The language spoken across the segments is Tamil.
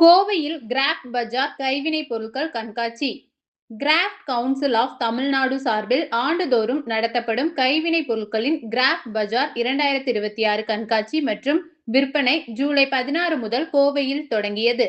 கோவையில் கிராஃப்ட் பஜார் கைவினைப் பொருட்கள் கண்காட்சி. கிராஃப்ட் கவுன்சில் ஆஃப் தமிழ்நாடு சார்பில் ஆண்டுதோறும் நடத்தப்படும் கைவினைப் பொருட்களின் கிராஃப்ட் பஜார் 2026 கண்காட்சி மற்றும் விற்பனை ஜூலை 16 முதல் கோவையில் தொடங்கியது.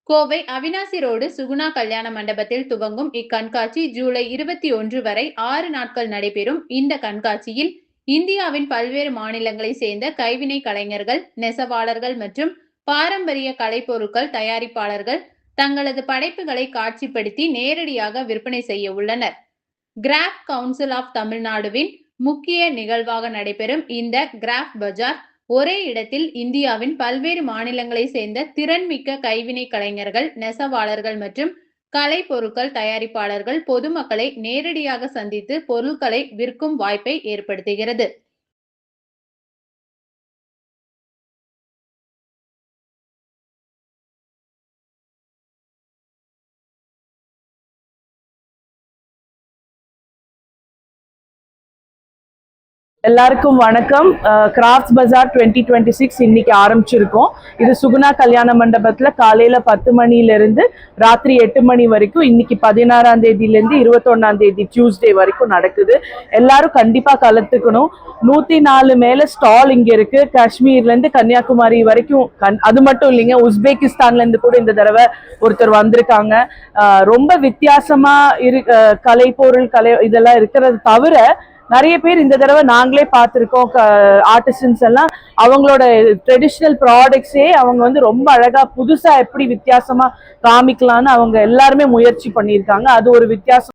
கோவை அவினாசி ரோடு சுகுணா கல்யாண மண்டபத்தில் துவங்கும் இக்கண்காட்சி ஜூலை 21 வரை 6 நாட்கள் நடைபெறும். இந்த கண்காட்சியில் இந்தியாவின் பல்வேறு மாநிலங்களைச் சேர்ந்த கைவினை கலைஞர்கள், நெசவாளர்கள் மற்றும் பாரம்பரிய கலைப்பொருட்கள் தயாரிப்பாளர்கள் தங்களது படைப்புகளை காட்சிப்படுத்தி நேரடியாக விற்பனை செய்ய உள்ளனர். கிராஃப்ட் கவுன்சில் ஆஃப் தமிழ்நாடுவின் முக்கிய நிகழ்வாக நடைபெறும் இந்த கிராஃப்ட் பஜார் ஒரே இடத்தில் இந்தியாவின் பல்வேறு மாநிலங்களை சேர்ந்த திறன்மிக்க கைவினை கலைஞர்கள், நெசவாளர்கள் மற்றும் கலை பொருட்கள் தயாரிப்பாளர்கள் பொதுமக்களை நேரடியாக சந்தித்து பொருட்களை விற்கும் வாய்ப்பை ஏற்படுத்துகிறது. எல்லாருக்கும் வணக்கம். கிராஃப்ட்ஸ் பஜார் 2026 இன்னைக்கு ஆரம்பிச்சிருக்கோம். இது சுகுணா கல்யாண மண்டபத்துல காலையில 10 மணிலிருந்து ராத்திரி 8 மணி வரைக்கும் இன்னைக்கு 16ஆம் தேதியிலேருந்து 21ஆம் தேதி டியூஸ்டே வரைக்கும் நடக்குது. எல்லாரும் கண்டிப்பா கலந்துக்கணும். 104 மேல ஸ்டால் இங்க இருக்கு. காஷ்மீர்ல இருந்து கன்னியாகுமரி வரைக்கும். அது மட்டும் இல்லைங்க, உஸ்பெகிஸ்தான்ல இருந்து கூட இந்த தடவை ஒருத்தர் வந்திருக்காங்க. ரொம்ப வித்தியாசமா கலை இதெல்லாம் இருக்கிறது தவிர நிறைய பேர் இந்த தடவை நாங்களே பார்த்துருக்கோம். ஆர்டிசன்ஸ் எல்லாம் அவங்களோட ட்ரெடிஷ்னல் ப்ராடக்ட்ஸே அவங்க ரொம்ப அழகா புதுசா எப்படி வித்தியாசமா காமிக்கலாம்னு அவங்க எல்லாருமே முயற்சி பண்ணியிருக்காங்க. அது ஒரு வித்தியாசம்.